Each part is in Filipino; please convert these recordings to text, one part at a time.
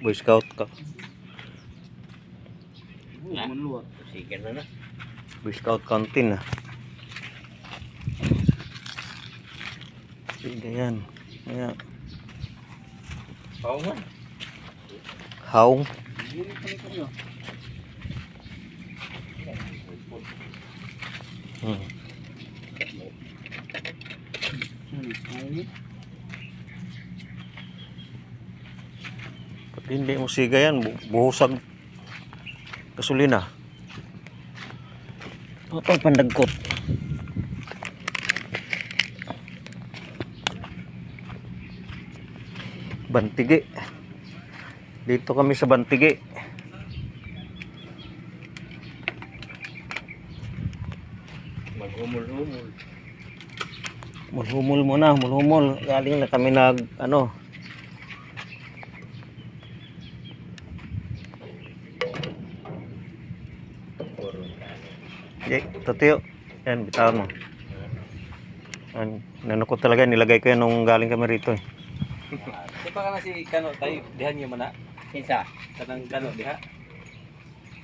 Boy Scout ka. Manluwag. Sige na. Boy Scout canteen na. Sige yan. Ayan. Haungan. Haung. Pag hindi mo siga yan, buhusag gasolina. Apa pandagkot. Bantigi. Dito kami sa Bantigi. Maghumul-humul. Mulhumul muna, mulhumul. Galing na kami nag ano. Tatiyo. Yan, bitawan mo. Yan, nanukot talaga, nilagay ko yan nung galing kami rito eh. Di pa ka na si Kano tayo, dihan niyo man na? Isa. Kanang Kano, diha?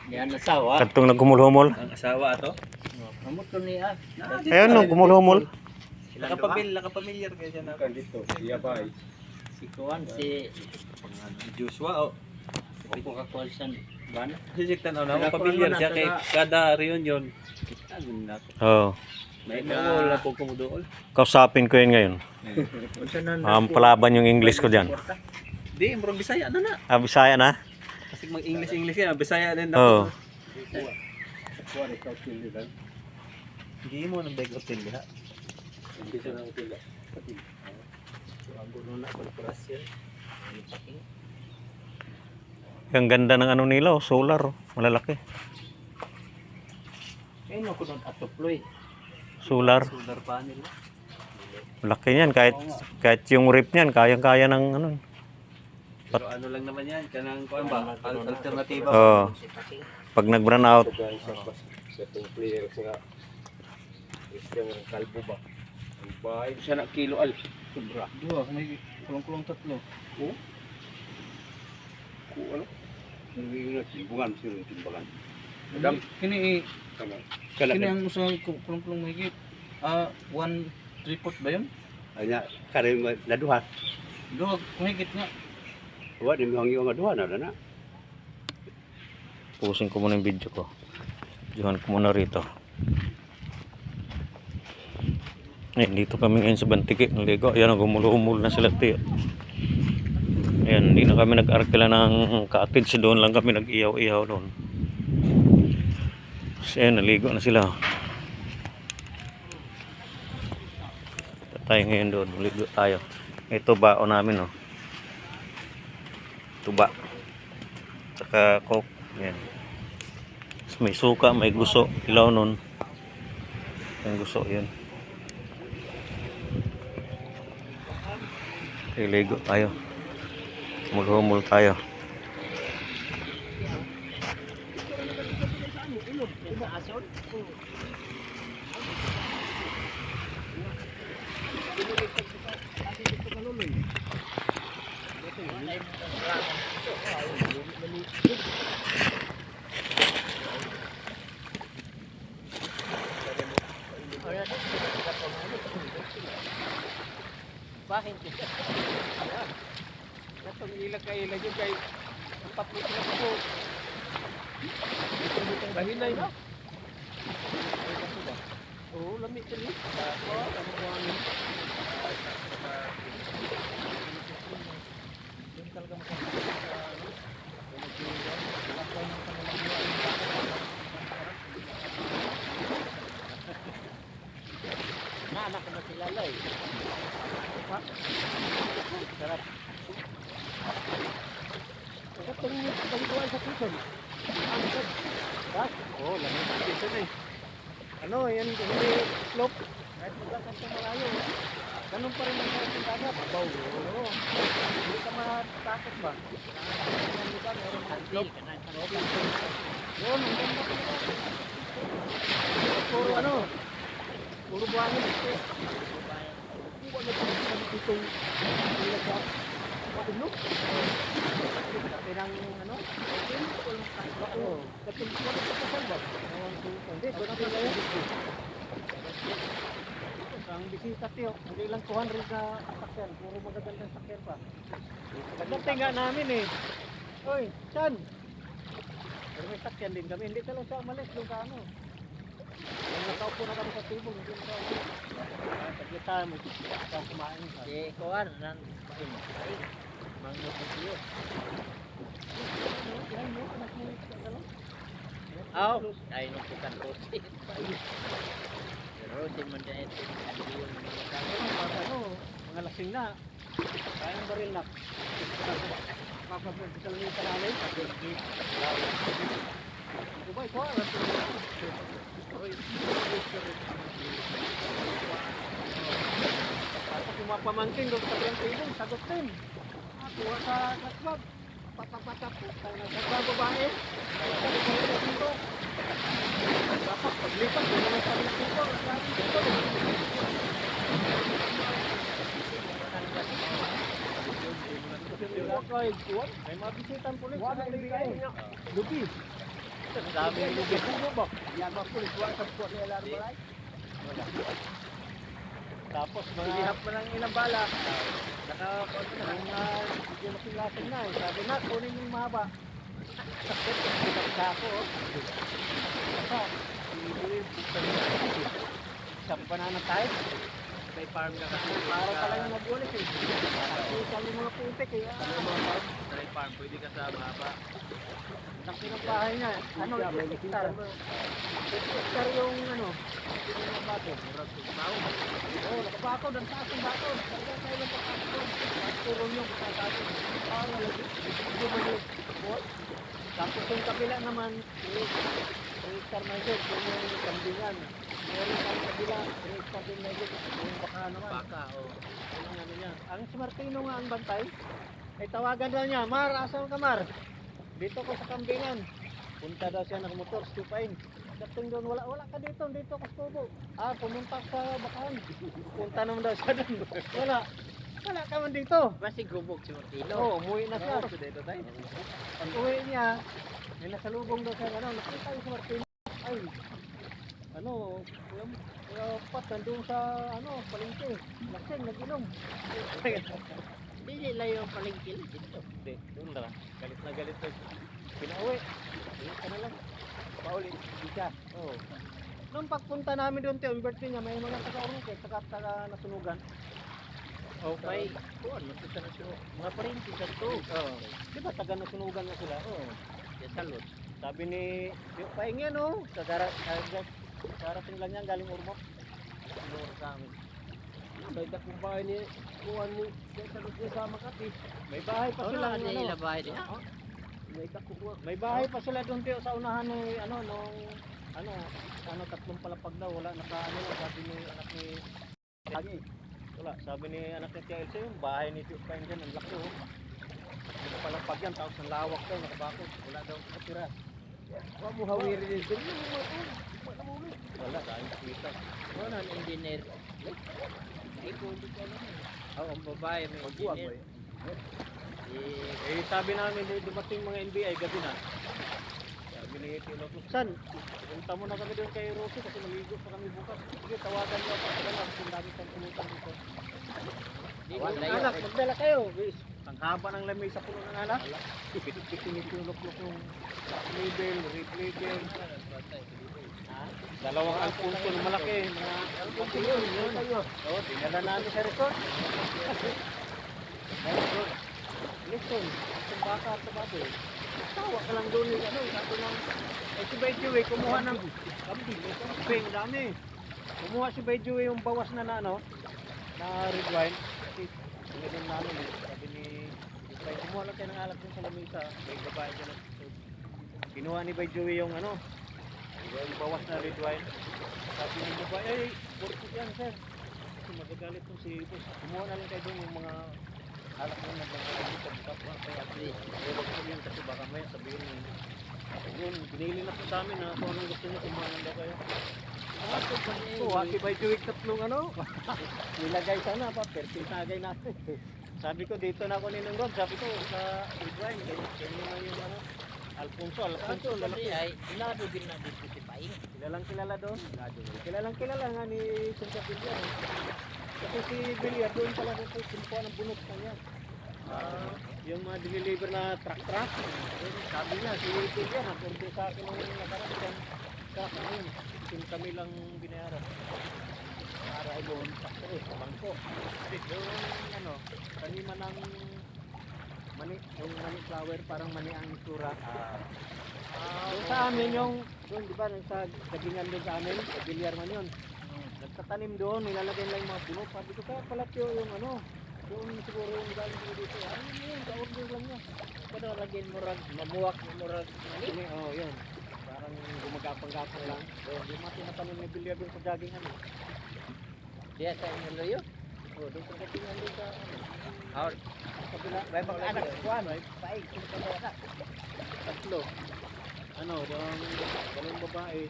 Dihan asawa. Katong nagkumulhumol. Ang asawa ato? Kamot ko niya. Ayun, nung kumulhumol. Nakapamilyar kayo siya na. Dito, siya ba eh. Si Kuan, si Joshua o. Ito ka-call siya. Sisiktan na, pamilyar siya kay kada reunion. Oo. May wala po kumudool. Kausapin ko yun ngayon. Palaban yung English ko dyan. Di, murang Bisaya na na. Ah, Bisaya na? Kasi mag-English yan, Bisaya din Oo. na. Hindi mo ng bag hotel ha. Hindi siya ng hotel. Ang gulo na korporasyon. Ang ganda ng ano nila, oh, solar, oh, malalaki. Ayun ako ng atoploy. Solar. Solar panel. Malaki niyan, kahit yung rip niyan, kayang-kaya ng ano. Pero ano lang naman yan, kanang kuan ba? Alternatiba. Oo. Pag nag-run out. Itong player nga. Christian Calvo ba? Ang bahay siya na kilo al. Sobra. Dua, may kulong-kulong tatlo. Oo. Ano? Timbangan sila timbangan. Madam, kini kini ang usa kulong-kulong mahigit. 1/3 ba yun? Anya kare naduha. Duha mahigit nga. Wa di mo nga duha na na. Pusin ko muna yung video ko. Diyan ko muna rito. Dito kami ngayon sa Bantigi. Naligo. Ayan, gumulumul na sila tiyo. Ayan, hindi na kami nag-arkila ng cottage. Doon lang kami nag-iyaw-iyaw doon. So, ayan, naligo na sila. Tayo ngayon doon. Naligo tayo. Ito bao namin, oh. Tuba. Saka coke. Ayan. May suka, may guso. Ilaw nun. Yung guso, yun. Iligo tayo. Mulhumul tayo. Bahin ko. Katong ilag yung kay papit na ko. Bahinay na. Oo, lamig ka ni. Anak na sila lay. Sarap. Katong pagkuhan sa prison. Oh, lamig sa prison eh. Ano, yan hindi slope. Kahit magkakang sa malayo. Ganun pa rin ang mga tindaga. Babaw. Hindi ka matakot ba? Hindi ka meron ng slope. Yun, ang ganda ka nila. Puro ano, puro buhangin. Wala pa rin itong ilagay. Tulog. Oo. Kapag wala ka kasal ba? Hindi, doon ako ngayon. Ang bisita tiyo, hindi lang 200 na sakyan, puro magagandang sakyan pa. Pagdating nga namin eh. Oy, Chan! Pero may sakyan din kami, hindi ka lang siya umalis doon ka ano. Nung nakaupo na kami sa tubong, hindi na siya umalis. Pagkita mo, siya kumain. Si Kuan nan ay mangnod ng siyo. Aw, ay no pukan ko. Pero di man din ito ang diyon ng mga Ano, mga lasing na. Kayang baril na. Papapagkita lang yung kanalay. Ito ba, ito? Tapos yung mga pamangkin doon sa tabiang tibong, sagot din. Kuha sa kasbag. Patap-patap. Sa babae. Dapat paglipat, doon naman sa tabiang tibong. May mabisitan pulis. Wala na ibigay niya. Lubi. dami ng lubi. Yan mga pulis. Wala sa puwan nila lang balay. Tapos mga... Ihap mo ng ilang bala. Hindi makilasin na eh. Sabi na, kunin yung mahaba. Sa ako. Isang banana tayo. May farm ka kasi. Para pala yung nag-ulit eh. Kasi kami mga putik eh. Try farm, pwede ka sa mahaba. Ang pinagbahay niya, ano, hektar. Hektar yung ano, yung bato. Oo, nakabako, dan taas yung bato. Talaga tayo lang pakako. Turong yung pakako. Para lagi. Bumalik. Tapos yung kabila naman, 3 hektar na yun. Yung kambingan. Meron ang kabila, 3 hektar din na yun. Yung baka naman. Baka, oh. Yung ano niya. Ang si Martino nga ang bantay, ay tawagan daw niya, Mar, asan ka Mar? Dito ko sa kambingan. Punta daw siya ng motor, stupain. Dating doon, wala ka dito ka sa tubo. Pumunta sa bakahan. Punta naman daw siya doon. Wala ka man dito. Basi gubog si Martino. Oo, umuwi na siya. Dito tayo. Pag uwi niya, may nasalubong daw siya, nakita yung si Martino. Ay, pat, nandun sa, palengke. Lasing, nag-inom. Hindi lang yung palengkil dito. Hindi, doon lang. Galit na galit na. Pinauwi. Hindi ka na lang. Pauli. Hindi siya. Oo. Nung pagpunta namin doon, yung birthday niya, may mga taga-urong taga nasunugan. Okay. Kuan, makita na siya. Mga parenti sa to. Oo. Di ba taga nasunugan na sila? Oo. Ya salud. Sabi ni, yung paingyan sa darating lang yan, galing Urmok. Lord sa amin. May dakong bahay ni, kuhan ni, sa loob niya sa Makati. May bahay pa sila. Wala na ilabay niya. May bahay pa sila doon tiyo sa unahan ng tatlong palapag daw, wala sabi ni anak ni Lagi. Wala, sabi ni anak ni Tia Elsa yung bahay ni Tio Pain dyan, ang laki May palapag yan, tapos ang lawak daw, nakabakot, wala daw nakatira. Wala mo hawiri din doon. Wala, dahil kita. Wala na engineer. Ay, kung di ka naman. Ang babae may engineer. Sabi namin, dumating mga NBI gabi na. Sabi ni Tio Locos, San, punta mo na kami doon kay Rosie kasi maligo pa kami bukas. Sige, tawagan niyo ako sa lang kung dami kang pulutan dito. Anak, magdala kayo. Ang haba ng lamay sa puno ng anak. Pitik-pitik ni Tio Locos yung top label, red label. Dalawang alpunso na malaki. Alpunso yun. Oo, dinala namin sa resort. Resort. Listen, itong baka at baboy. Tawa ka lang doon sabi ng, si Bayjoy, kumuha ng kambing, dami. Kumuha si Bayjoy yung bawas na na red wine. Kasi, sinilin namin sabi ni Bayjoy, kumuha lang tayo ng alak dun sa lamisa. May babae dyan. Kinuha ni Bayjoy yung yung bawas na red wine. Sabi ni babae, ay, burkot yan sir. Kasi magagalit kung si Boss. Kumuha na lang kayo doon yung mga alak mo nagmamalit sa bukas kaya at least yun kasi baka may sabihin yun, binili na po sa amin na kung anong gusto nyo kumanan daw kayo si Bayjoy tatlong nilagay sana pa perpintagay natin sabi ko dito na ako ninong Rob sabi ko sa Red Wine ganyan naman yung Alfonso, Kaso lalaki. kasi ay ilado din na dito si Paing. Kilalang kilala doon. Kilalang kilala nga ni Santa Villar. Kasi si Villar doon pala dito kinukuha ng bunot kanya. Yung mga diniliver na truck. Yun, sabi niya, si Villar nag-order sa akin ng nakaraan ng truck na yun. Kami lang binayaran. Para ay doon sa bangko. Yung ano, kanima ng mani, yung mani flower, parang mani ang isura. Doon sa amin yung, doon di ba, sa dagingan doon sa amin, sa Villar man yun. Nagtatanim doon, nilalagay lang yung mga puno. Sabi ko, kaya pala tiyo yung ano, doon siguro yung galing ko dito. Ano yun, ka-order lang niya. Pero lagyan mo rag, mabuwak mo rag mani. Oo, yun. Parang gumagapang-gapang lang. Yung mga tinatanim ni Villar doon sa dagingan. Diya sa inyo layo. Doon sa dagingan doon sa ano. Or Kabila, may mga anak, kuhan, paig, sino ka ba anak? Tatlo. Ano, dalawang babae,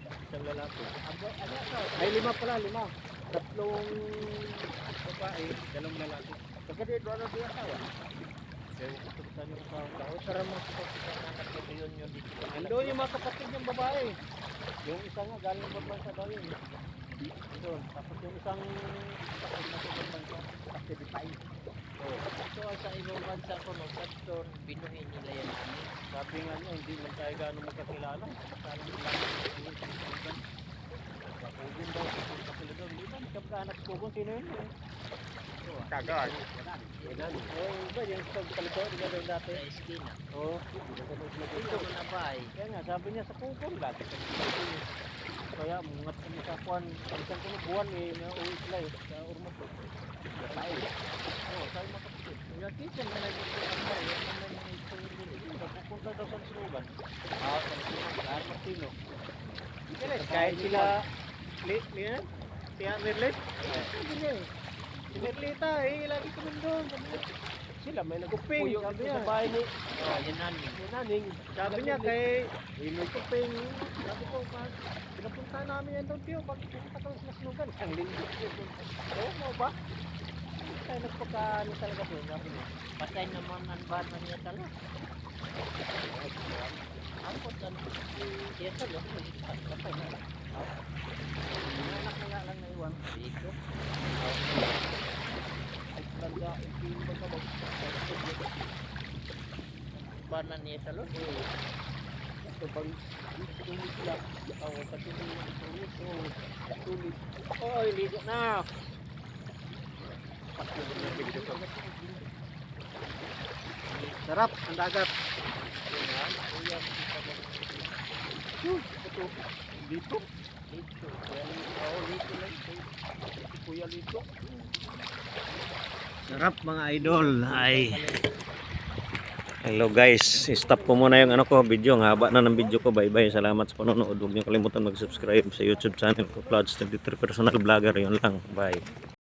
isang lalaki. Ay, 5 pala, 5. Tatlong babae, dalawang lalaki. Pagkadi, doon na diya asawa. Kaya ko saan yung asawa. para mo sa anak ko yun yung dito. Andun yung mga kapatid ng babae. Yung isa nga, galing bansa daw yun. Doon. Tapos yung isang kapatid na sa bansa, kasi di paig. So sa ibang bansa ko no, pastor, binuhin nila yan. Sabi nga niya, hindi man tayo gano'ng magkakilala. Sabi lang, Kugun daw, pupunta sila doon. Di ba, magkapka-anak si Kugun, sino yun? Kagawad. Ba, yung sa kalito, di ba doon dati? Sa esquina. Oo, hindi na sila Ito dito. mo na ba ay? Kaya nga, sabi niya sa Kugun, dati sa Kugun. Kaya, mungat kami sa kuwan, pagkang kuno buwan eh, nauwi sila eh, sa Urmot. Sa Paig. Oo, sabi mga kapatid. Yung kitchen na nagpupunta ba, yan naman yung ito yung dito. Pupunta daw sa Sinugan. Sa Martino. Kahit sila, Tia Merlet, sabi niya eh. Si Merlita eh, lagi kami doon. Sabi niya, sila may naguping. Sabi niya, bahay ni Oh, yan namin. Naning. Sabi niya kay, may kuping. Sabi ko, pinapunta namin yan doon, Pio. Bakit pupunta kami sa Sinugan? Ang lindot yun. Oo, mo ba? Tayo nagpagkaano talaga doon, sabi niya. Patay naman ang bata niya tala. Ampot ang siya talo. Patay na. Anak na nga lang naiwan. Dito. Ay, tanda, hindi ba ka ba? Bana niya talo. Ito bang tulit sila. Oo, patuloy yung tulit. Oo, tulit. Oy, ligo na. Sarap ang dagat. Ito, dito. Dito. Oo, dito lang. Si Kuya Lito. Sarap mga idol. Ay. Hello guys, stop ko muna yung ano ko, video. Ang haba na ng video ko. Bye bye. Salamat sa panonood. Huwag niyo kalimutan mag-subscribe sa YouTube channel ko, Clouds 23 Personal Vlogger. Yun lang. Bye.